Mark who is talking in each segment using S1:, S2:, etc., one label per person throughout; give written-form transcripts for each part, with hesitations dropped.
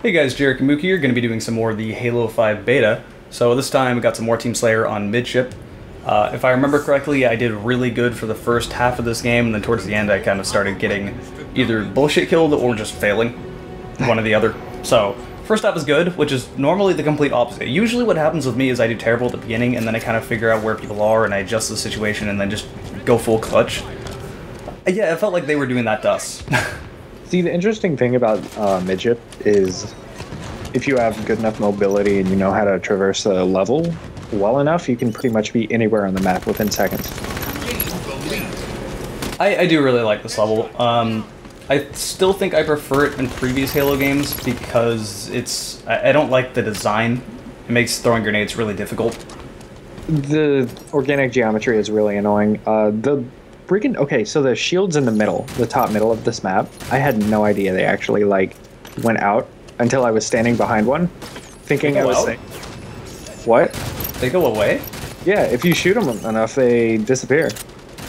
S1: Hey guys, Jarek and Mookie here, going to be doing some more of the Halo 5 beta. So this time we got some more Team Slayer on Midship. If I remember correctly, I did really good for the first half of this game, and then towards the end I kind of started getting either bullshit killed or just failing. One or the other. So, first half is good, which is normally the complete opposite. Usually what happens with me is I do terrible at the beginning, and then I kind of figure out where people are, and I adjust the situation, and then just go full clutch. Yeah, it felt like they were doing that to us.
S2: See, the interesting thing about Midship is if you have good enough mobility and you know how to traverse a level well enough, you can pretty much be anywhere on the map within seconds.
S1: I do really like this level. I still think I prefer it in previous Halo games because I don't like the design. It makes throwing grenades really difficult.
S2: The organic geometry is really annoying. Okay, so the shield's in the middle, the top middle of this map. I had no idea they actually, went out until I was standing behind one, thinking I was saying... What?
S1: They go away?
S2: Yeah, if you shoot them enough, they disappear.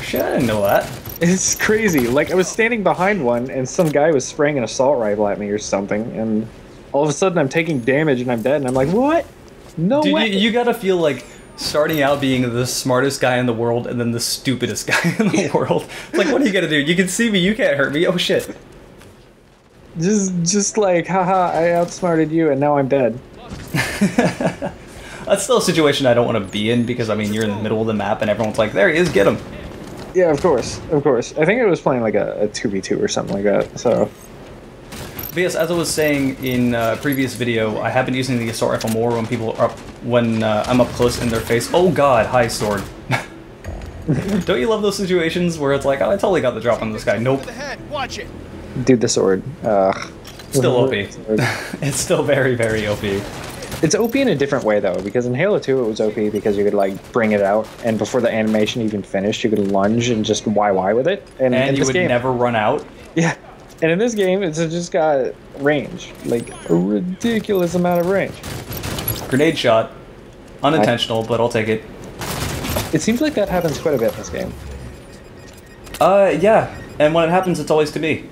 S1: Shit, I didn't know that.
S2: It's crazy. Like, I was standing behind one, and some guy was spraying an assault rifle at me or something, and all of a sudden I'm taking damage and I'm dead, and I'm like, what? No way!
S1: You gotta feel like starting out being the smartest guy in the world and then the stupidest guy in the world. It's like, what are you gonna do? You can see me, you can't hurt me, oh shit.
S2: Just like, haha, I outsmarted you and now I'm dead.
S1: That's still a situation I don't want to be in because, I mean, you're in the middle of the map and everyone's like, there he is, get him.
S2: Yeah, of course, of course. I think I was playing like a 2v2 or something like that, so...
S1: But yes, as I was saying in a previous video, I have been using the assault rifle more when people are I'm up close in their face. Oh god, hi sword. Don't you love those situations where it's like, oh, I totally got the drop on this guy. Nope.
S3: Watch it.
S2: Dude, the sword.
S1: Still OP. It's still very, very OP.
S2: It's OP in a different way though, because in Halo 2 it was OP because you could bring it out, and before the animation even finished, you could lunge and just YY with it. And
S1: you would never run out.
S2: Yeah. And in this game, it's just got range. Like, a ridiculous amount of range.
S1: Grenade shot. Unintentional, but I'll take it.
S2: It seems like that happens quite a bit in this game.
S1: Yeah. And when it happens, it's always to me.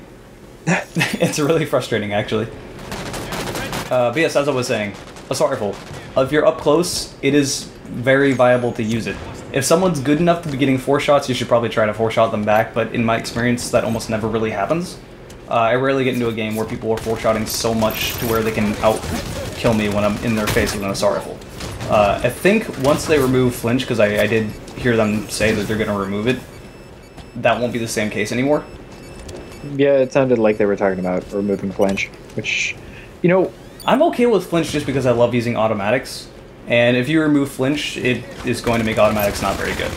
S1: It's really frustrating, actually. But yes, as I was saying, assault rifle. If you're up close, it is very viable to use it. If someone's good enough to be getting 4 shots, you should probably try to 4-shot them back, but in my experience, that almost never really happens. I rarely get into a game where people are 4-shotting so much to where they can out-kill me when I'm in their face with an assault rifle. I think once they remove flinch, because I did hear them say that they're going to remove it, that won't be the same case anymore.
S2: Yeah, it sounded like they were talking about removing flinch, which, you know...
S1: I'm okay with flinch just because I love using automatics, and if you remove flinch, it is going to make automatics not very good.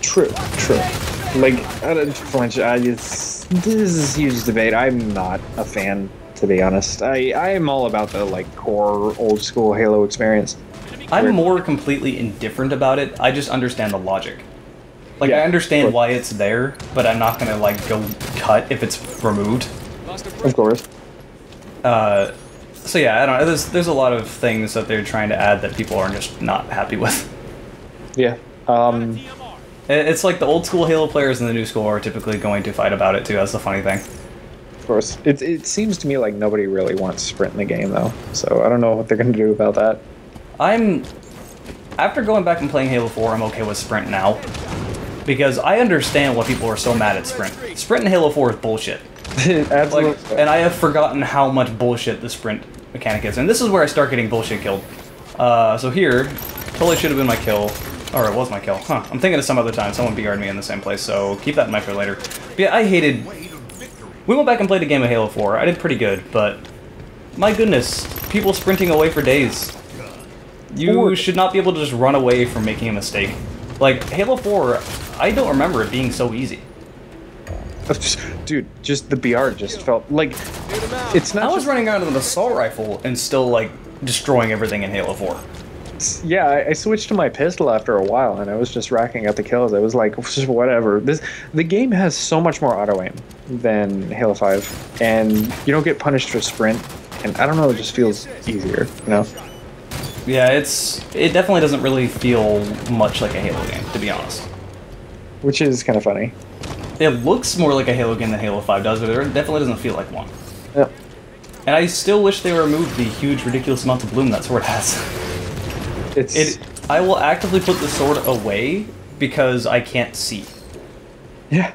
S2: True. Like, out of flinch, this is a huge debate. I'm not a fan, to be honest. I am all about the, core, old-school Halo experience.
S1: I'm more completely indifferent about it. I just understand the logic. Like, I understand why it's there, but I'm not gonna, go cut if it's removed.
S2: Of course.
S1: So yeah, I don't know. There's a lot of things that they're trying to add that people are just not happy with.
S2: Yeah.
S1: It's like the old school Halo players and the new school are typically going to fight about it too. That's the funny thing.
S2: Of course. It seems to me like nobody really wants sprint in the game though, so I don't know what they're going to do about that.
S1: After going back and playing Halo 4, I'm okay with sprint now. Because I understand why people are so mad at sprint. Sprint in Halo 4 is bullshit.
S2: Absolutely.
S1: And I have forgotten how much bullshit the sprint mechanic is. And this is where I start getting bullshit killed. So here, totally should have been my kill. Or it was my kill. Huh. I'm thinking of some other time. Someone BR'd me in the same place, so keep that in mind for later. But yeah, I hated... We went back and played a game of Halo 4. I did pretty good, but... My goodness, people sprinting away for days. You should not be able to just run away from making a mistake. Like, Halo 4, I don't remember it being so easy.
S2: Dude, just the BR just felt like... It's not
S1: I was running around with an assault rifle and still, destroying everything in Halo 4.
S2: Yeah, I switched to my pistol after a while, and I was just racking up the kills. I was like, whatever. The game has so much more auto-aim than Halo 5, and you don't get punished for sprint, and I don't know, it just feels easier, you know?
S1: Yeah, it definitely doesn't really feel much like a Halo game, to be honest.
S2: Which is kind of funny.
S1: It looks more like a Halo game than Halo 5 does, but it definitely doesn't feel like one.
S2: Yeah.
S1: And I still wish they removed the huge, ridiculous amount of bloom that sword has. I will actively put the sword away because I can't see.
S2: Yeah.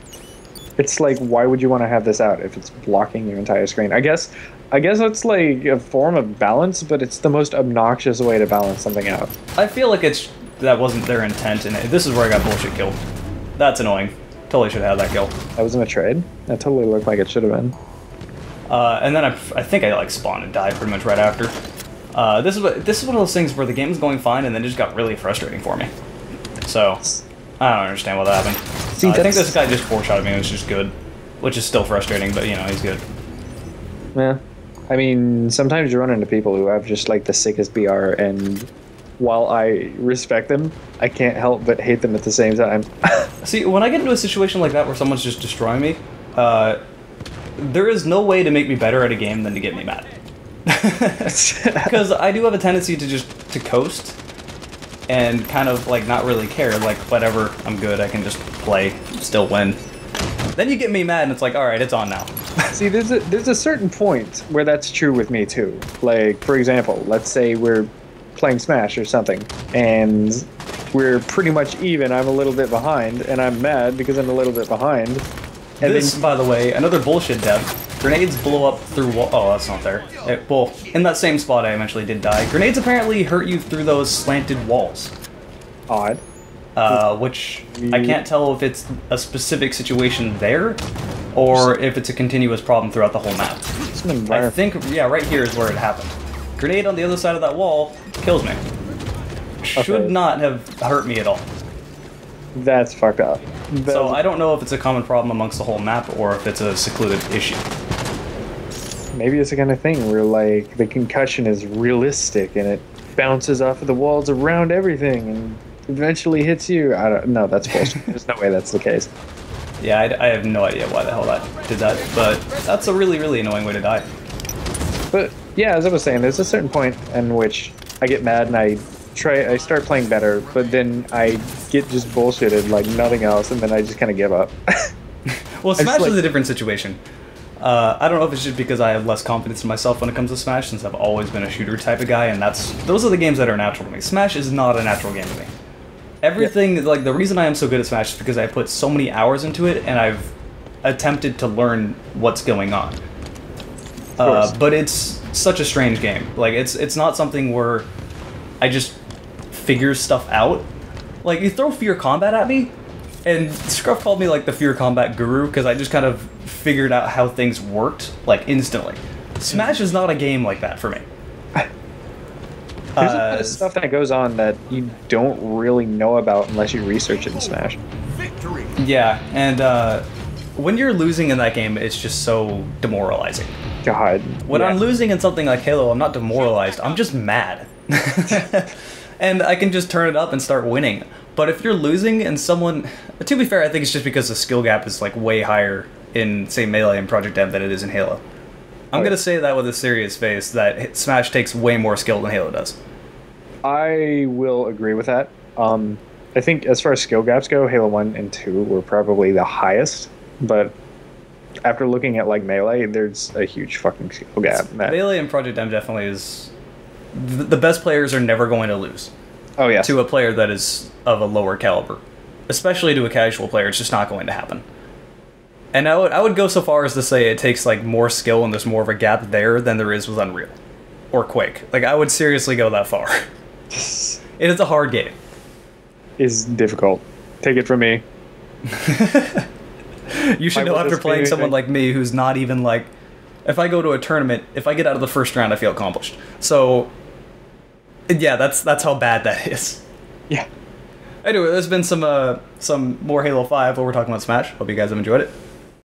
S2: It's like, why would you want to have this out if it's blocking your entire screen? I guess it's like a form of balance, but it's the most obnoxious way to balance something out.
S1: I feel like that wasn't their intent, and this is where I got bullshit killed. That's annoying. Totally should have had that kill.
S2: That wasn't a trade? That totally looked like it should have been.
S1: And then I think I like spawned and died pretty much right after. This is one of those things where the game's going fine, and then it just got really frustrating for me. So I don't understand what happened.
S2: See,
S1: I think this guy just 4-shotted me, which is good, which is still frustrating, but you know, he's good.
S2: Yeah. I mean, sometimes you run into people who have just like the sickest BR, and while I respect them, I can't help but hate them at the same time.
S1: See, when I get into a situation like that where someone's just destroying me, there is no way to make me better at a game than to get me mad. Because I do have a tendency to coast and kind of like not really care, like whatever, I'm good, I can just play, still win. Then you get me mad and it's like, alright, it's on now.
S2: See, there's a certain point where that's true with me too. Like, for example, let's say we're playing Smash or something, and we're pretty much even, I'm a little bit behind, and I'm mad because I'm a little bit behind. And
S1: this, by the way, another bullshit death. Grenades blow up through oh, that's not there. Well, in that same spot I eventually did die. Grenades apparently hurt you through those slanted walls.
S2: Odd.
S1: Which I can't tell if it's a specific situation there, or if it's a continuous problem throughout the whole map. I think, yeah, right here is where it happened. Grenade on the other side of that wall kills me. Should not have hurt me at all.
S2: That's fucked up.
S1: So I don't know if it's a common problem amongst the whole map, or if it's a secluded issue.
S2: Maybe it's the kind of thing where, like, the concussion is realistic, and it bounces off of the walls around everything, and eventually hits you. I don't know. That's bullshit. There's no way that's the case.
S1: Yeah, I have no idea why the hell that did that, but that's a really, really annoying way to die.
S2: But yeah, as I was saying, there's a certain point in which I get mad and I start playing better, but then I get just bullshitted like nothing else, and then I just kind of give up.
S1: Well, Smash is a different situation. I don't know if it's just because I have less confidence in myself when it comes to Smash, since I've always been a shooter type of guy, and those are the games that are natural to me. Smash is not a natural game to me. Everything, like, the reason I am so good at Smash is because I put so many hours into it, and I've attempted to learn what's going on. But it's such a strange game. Like, it's not something where I just figure stuff out. Like, you throw Fear Combat at me, and Scruff called me, like, the Fear Combat guru, because I just kind of figured out how things worked, like, instantly. Smash is not a game like that for me.
S2: There's a lot of stuff that goes on that you don't really know about unless you research it in Smash.
S3: Victory.
S1: Yeah, and when you're losing in that game, it's just so demoralizing.
S2: God.
S1: When I'm losing in something like Halo, I'm not demoralized, I'm just mad. And I can just turn it up and start winning. But if you're losing and someone... To be fair, I think it's just because the skill gap is like way higher in, say, Melee and Project M than it is in Halo. I'm going to say that with a serious face, that Smash takes way more skill than Halo does.
S2: I will agree with that. I think as far as skill gaps go, Halo 1 and 2 were probably the highest, but after looking at, like, Melee, there's a huge fucking skill gap.
S1: Melee and Project M definitely is... The best players are never going to lose.
S2: Oh, yeah.
S1: To a player that is of a lower caliber. Especially to a casual player, it's just not going to happen. And I would go so far as to say it takes, like, more skill and there's more of a gap there than there is with Unreal. Or Quake. Like, I would seriously go that far. It is a hard game.
S2: It's difficult. Take it from me.
S1: You should know after playing someone like me who's not even, like... If I go to a tournament, if I get out of the first round, I feel accomplished. So, yeah, that's how bad that is.
S2: Yeah.
S1: Anyway, there's been some more Halo 5 while we're talking about Smash. Hope you guys have enjoyed it.